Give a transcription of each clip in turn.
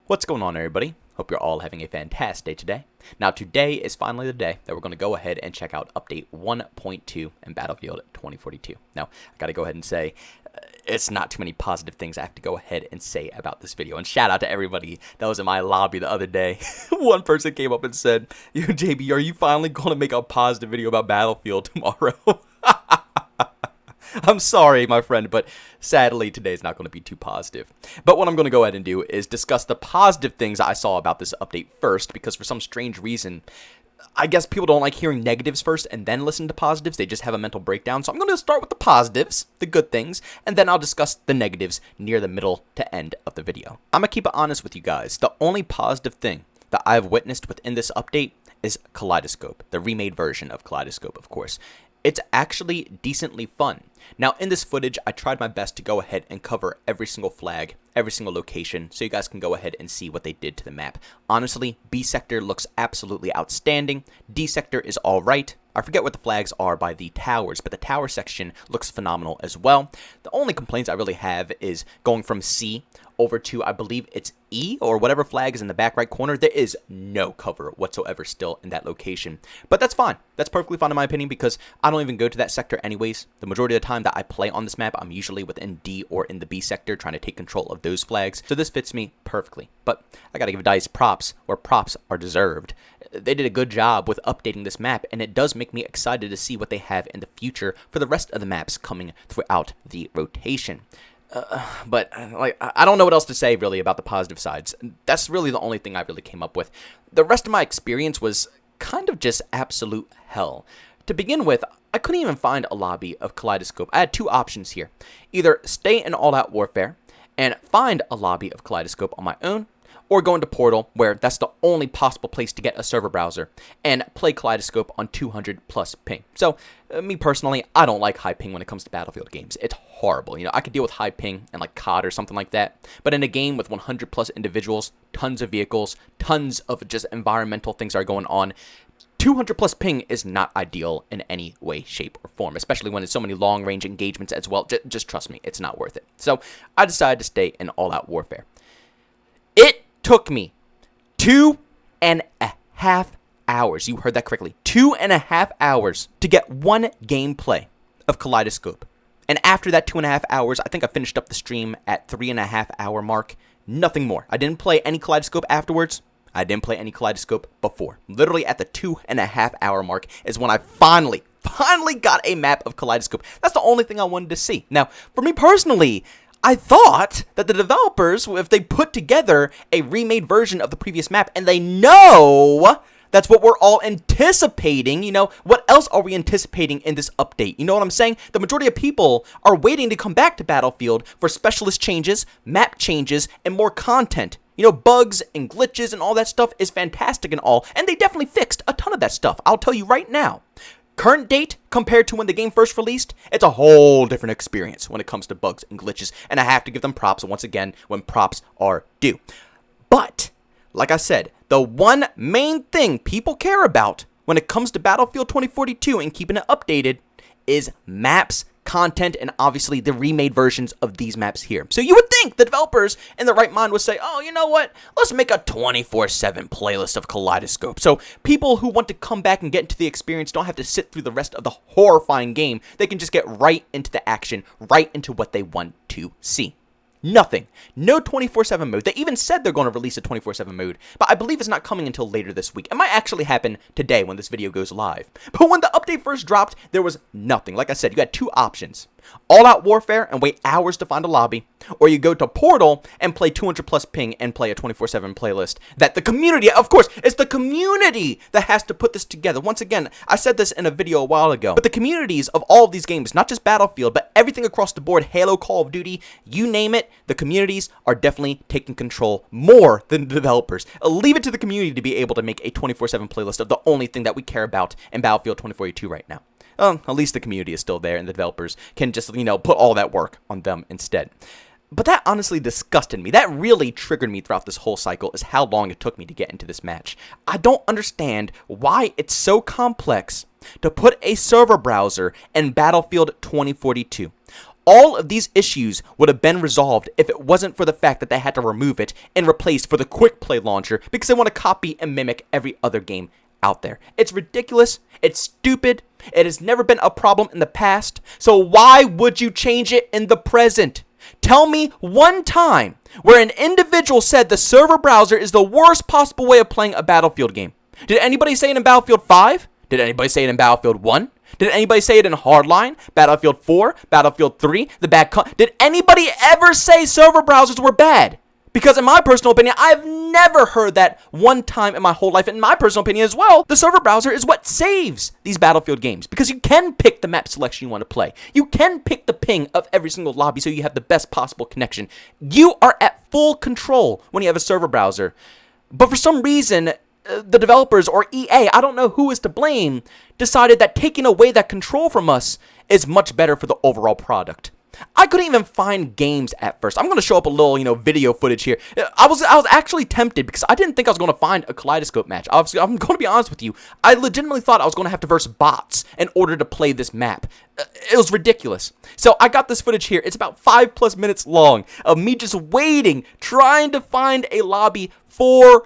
What's going on, everybody? Hope you're all having a fantastic day today. Now, today is finally the day that we're going to go ahead and check out Update 1.2 in Battlefield 2042. Now, I got to go ahead and say, it's not too many positive things I have to go ahead and say about this video. And shout out to everybody that was in my lobby the other day. One person came up and said, "Yo, JB, are you finally going to make a positive video about Battlefield tomorrow?" I'm sorry, my friend, but sadly, today's not going to be too positive. But what I'm going to go ahead and do is discuss the positive things I saw about this update first, because for some strange reason, I guess people don't like hearing negatives first and then listen to positives. They just have a mental breakdown. So I'm going to start with the positives, the good things, and then I'll discuss the negatives near the middle to end of the video. I'm going to keep it honest with you guys. The only positive thing that I've witnessed within this update is Kaleidoscope, the remade version of Kaleidoscope, of course. It's actually decently fun. Now, in this footage, I tried my best to go ahead and cover every single flag, every single location, so you guys can go ahead and see what they did to the map. Honestly, B sector looks absolutely outstanding. D sector is alright. I forget what the flags are by the towers, but the tower section looks phenomenal as well. The only complaints I really have is going from C over to, I believe it's E, or whatever flag is in the back right corner. There is no cover whatsoever still in that location. But that's fine. That's perfectly fine in my opinion, because I don't even go to that sector anyways. The majority of the time that I play on this map, I'm usually within D or in the B sector trying to take control of those flags. So this fits me perfectly. But I gotta give DICE props where props are deserved. They did a good job with updating this map, and it does make me excited to see what they have in the future for the rest of the maps coming throughout the rotation. But I don't know what else to say really about the positive sides. That's really the only thing I really came up with. The rest of my experience was kind of just absolute hell. To begin with, I couldn't even find a lobby of Kaleidoscope. I had two options here. Either stay in all-out warfare and find a lobby of Kaleidoscope on my own, or go into Portal, where that's the only possible place to get a server browser, and play Kaleidoscope on 200 plus ping. So, me personally, I don't like high ping when it comes to Battlefield games. It's horrible. You know, I could deal with high ping and like COD or something like that, but in a game with 100 plus individuals, tons of vehicles, tons of just environmental things are going on, 200 plus ping is not ideal in any way, shape, or form, especially when it's so many long-range engagements as well. Just trust me, it's not worth it. So, I decided to stay in all-out warfare. It took me 2.5 hours. You heard that correctly. 2.5 hours to get one gameplay of Kaleidoscope. And after that 2.5 hours, I think I finished up the stream at 3.5 hour mark. Nothing more. I didn't play any Kaleidoscope afterwards. I didn't play any Kaleidoscope before. Literally at the 2.5 hour mark is when I finally got a map of Kaleidoscope. That's the only thing I wanted to see. Now, for me personally, I thought that the developers, if they put together a remade version of the previous map, and they know that's what we're all anticipating, you know, what else are we anticipating in this update? You know what I'm saying? The majority of people are waiting to come back to Battlefield for specialist changes, map changes, and more content. You know, bugs and glitches and all that stuff is fantastic and all, and they definitely fixed a ton of that stuff. I'll tell you right now. Current date compared to when the game first released, it's a whole different experience when it comes to bugs and glitches, and I have to give them props once again when props are due. But, like I said, the one main thing people care about when it comes to Battlefield 2042 and keeping it updated is maps, content, and obviously the remade versions of these maps here. So you would think the developers in their right mind would say, oh, you know what, let's make a 24/7 playlist of Kaleidoscope. So people who want to come back and get into the experience don't have to sit through the rest of the horrifying game. They can just get right into the action, right into what they want to see. Nothing. No 24/7 mode. They even said they're going to release a 24/7 mode, but I believe it's not coming until later this week. It might actually happen today when this video goes live. But when the update first dropped, there was nothing. Like I said, you had two options. All-out warfare and wait hours to find a lobby, or you go to Portal and play 200 plus ping and play a 24/7 playlist that the community, of course, it's the community that has to put this together. Once again, I said this in a video a while ago, but the communities of all of these games, not just Battlefield, but everything across the board, Halo, Call of Duty, you name it, the communities are definitely taking control more than the developers. Leave it to the community to be able to make a 24/7 playlist of the only thing that we care about in Battlefield 2042 right now. At least the community is still there, and the developers can just, you know, put all that work on them instead. But that honestly disgusted me. That really triggered me throughout this whole cycle, is how long it took me to get into this match. I don't understand why it's so complex to put a server browser in Battlefield 2042. All of these issues would have been resolved if it wasn't for the fact that they had to remove it and replace for the quick play launcher because they want to copy and mimic every other game out there. It's ridiculous. It's stupid. It has never been a problem in the past. So why would you change it in the present? Tell me one time where an individual said the server browser is the worst possible way of playing a Battlefield game. Did anybody say it in Battlefield 5? Did anybody say it in Battlefield 1? Did anybody say it in Hardline, Battlefield 4, Battlefield 3, Did anybody ever say server browsers were bad? Because in my personal opinion, I've never heard that one time in my whole life. In my personal opinion as well, the server browser is what saves these Battlefield games. Because you can pick the map selection you want to play. You can pick the ping of every single lobby so you have the best possible connection. You are at full control when you have a server browser. But for some reason, the developers or EA, I don't know who is to blame, decided that taking away that control from us is much better for the overall product. I couldn't even find games at first. I'm going to show up a little, video footage here. I was actually tempted because I didn't think I was going to find a Kaleidoscope match. Obviously, I'm going to be honest with you. I legitimately thought I was going to have to verse bots in order to play this map. It was ridiculous. So I got this footage here. It's about 5+ minutes long of me just waiting, trying to find a lobby forever.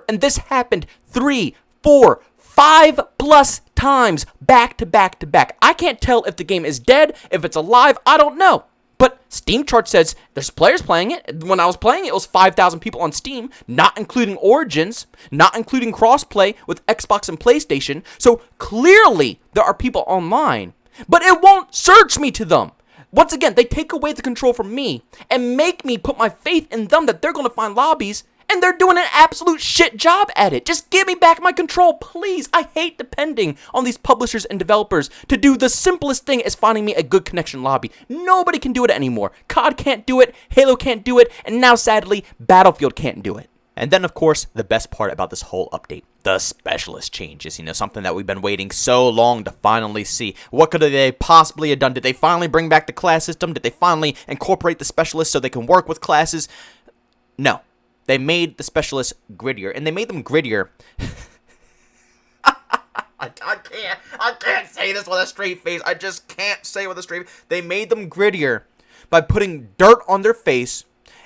And this happened 3, 4, 5+ times back to back to back. I can't tell if the game is dead, if it's alive, I don't know. But Steam chart says there's players playing it. When I was playing it was 5,000 people on Steam, not including Origins, not including crossplay with Xbox and PlayStation. So clearly there are people online, but it won't search me to them. Once again, they take away the control from me and make me put my faith in them that they're going to find lobbies. And they're doing an absolute shit job at it. Just give me back my control, please. I hate depending on these publishers and developers to do the simplest thing as finding me a good connection lobby. Nobody can do it anymore. COD can't do it, Halo can't do it, and now sadly, Battlefield can't do it. And then, of course, the best part about this whole update, the specialist changes. Something that we've been waiting so long to finally see. What could they possibly have done? Did they finally bring back the class system? Did they finally incorporate the specialists so they can work with classes? No. They made the specialists grittier, and they made them grittier. I can't say this with a straight face. I just can't say it with a straight face. They made them grittier by putting dirt on their face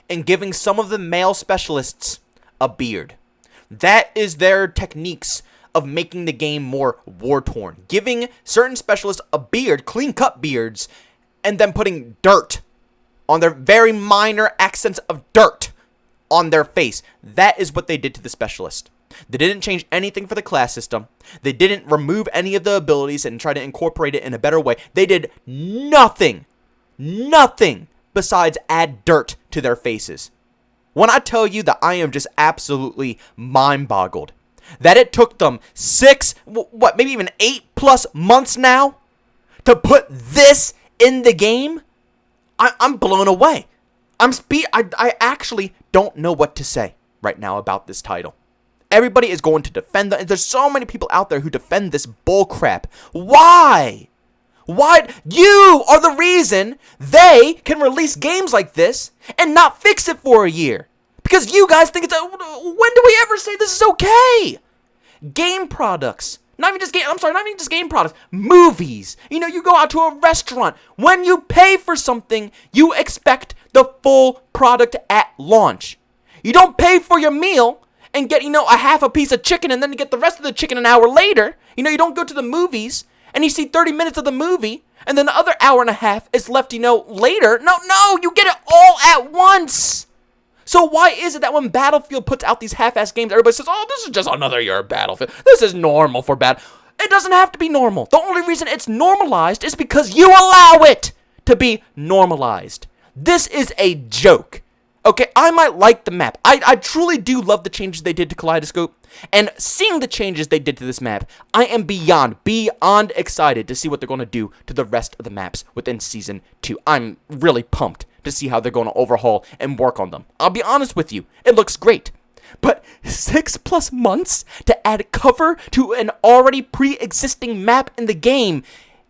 and giving some of the male specialists a beard. That is their techniques of making the game more war-torn. Giving certain specialists a beard, clean-cut beards, and then putting dirt on their very minor accents of dirt on their face. That is what they did to the specialist. They didn't change anything for the class system. They didn't remove any of the abilities and try to incorporate it in a better way. They did nothing besides add dirt to their faces. When I tell you that I am just absolutely mind-boggled, that it took them 6, maybe even 8+ months now to put this in the game, I'm blown away. I actually don't know what to say right now about this title. Everybody is going to defend them. There's so many people out there who defend this bullcrap. Why? Why? You are the reason they can release games like this and not fix it for a year. Because you guys think when do we ever say this is okay? Game products. Not even just game products. Movies. You go out to a restaurant. When you pay for something, you expect the full product at launch. You don't pay for your meal and get, a half a piece of chicken and then you get the rest of the chicken an hour later. You don't go to the movies and you see 30 minutes of the movie and then the other hour and a half is left, later. No, you get it all at once. So why is it that when Battlefield puts out these half-assed games, everybody says, oh, this is just another year of Battlefield. This is normal for It doesn't have to be normal. The only reason it's normalized is because you allow it to be normalized. This is a joke. Okay, I might like the map. I truly do love the changes they did to Kaleidoscope. And seeing the changes they did to this map, I am beyond excited to see what they're going to do to the rest of the maps within Season 2. I'm really pumped to see how they're going to overhaul and work on them. I'll be honest with you, it looks great. But 6+ months to add cover to an already pre-existing map in the game,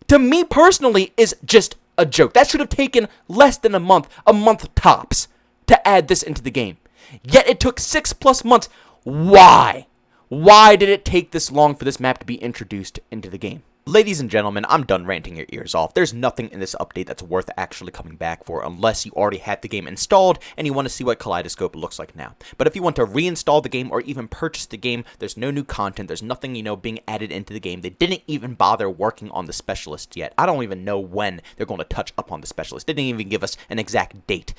to me personally, is just a joke. That should have taken less than a month tops, to add this into the game. Yet it took 6+ months. Why? Why did it take this long for this map to be introduced into the game? Ladies and gentlemen, I'm done ranting your ears off. There's nothing in this update that's worth actually coming back for unless you already have the game installed and you want to see what Kaleidoscope looks like now. But if you want to reinstall the game or even purchase the game, there's no new content. There's nothing, being added into the game. They didn't even bother working on the specialist yet. I don't even know when they're going to touch up on the specialist. They didn't even give us an exact date.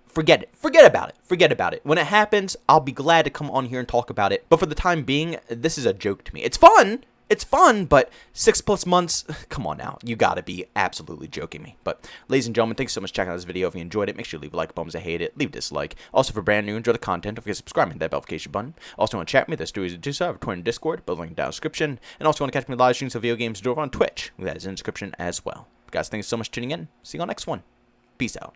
Forget it. Forget about it. Forget about it. When it happens, I'll be glad to come on here and talk about it. But for the time being, this is a joke to me. It's fun. It's fun, but 6+ months, come on now. You gotta be absolutely joking me. But, ladies and gentlemen, thanks so much for checking out this video. If you enjoyed it, make sure you leave a like, bums I hate it, leave a dislike. Also, for brand new, enjoy the content, don't forget to subscribe and hit that notification button. Also, want to chat with me, there's 2 ways to do so. I have a Twitter and Discord, both linked down in the description. And also want to catch me live streams of video games over on Twitch. That is in the description as well. Guys, thanks so much for tuning in. See you on the next one. Peace out.